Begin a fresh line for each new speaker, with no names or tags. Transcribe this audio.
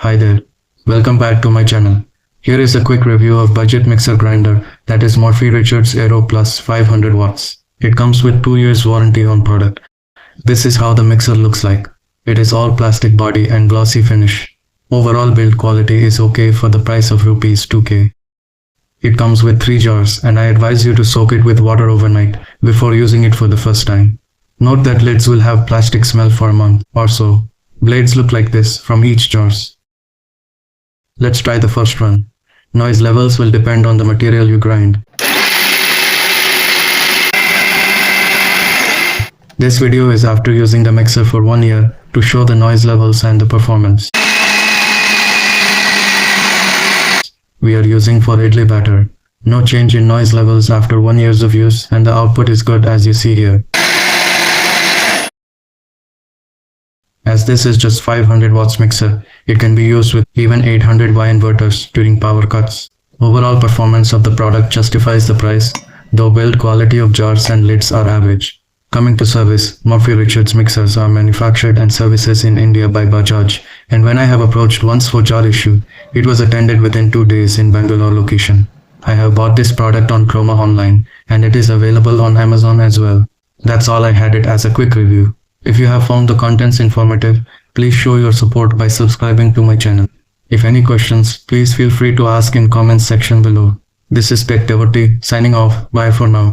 Hi there, welcome back to my channel. Here is a quick review of budget mixer grinder that is Morphy Richards AERO Plus 500 watts. It comes with 2 years warranty on product. This is how the mixer looks like. It is all plastic body and glossy finish. Overall build quality is okay for the price of Rs 2k. It comes with 3 jars and I advise you to soak it with water overnight before using it for the first time. Note that lids will have plastic smell for a month or so. Blades look like this from each jars. Let's try the first run. Noise levels will depend on the material you grind. This video is after using the mixer for 1 year to show the noise levels and the performance. We are using for idli batter. No change in noise levels after 1 year of use and the output is good as you see here. As this is just 500 watts mixer, it can be used with even 800W inverters during power cuts. Overall performance of the product justifies the price, though build quality of jars and lids are average. Coming to service, Morphy Richards mixers are manufactured and services in India by Bajaj, and when I have approached once for jar issue, it was attended within 2 days in Bangalore location. I have bought this product on Chroma online, and it is available on Amazon as well. That's all I had it as a quick review. If you have found the contents informative, please show your support by subscribing to my channel. If any questions, please feel free to ask in comments section below. This is Tech Devotee signing off. Bye for now.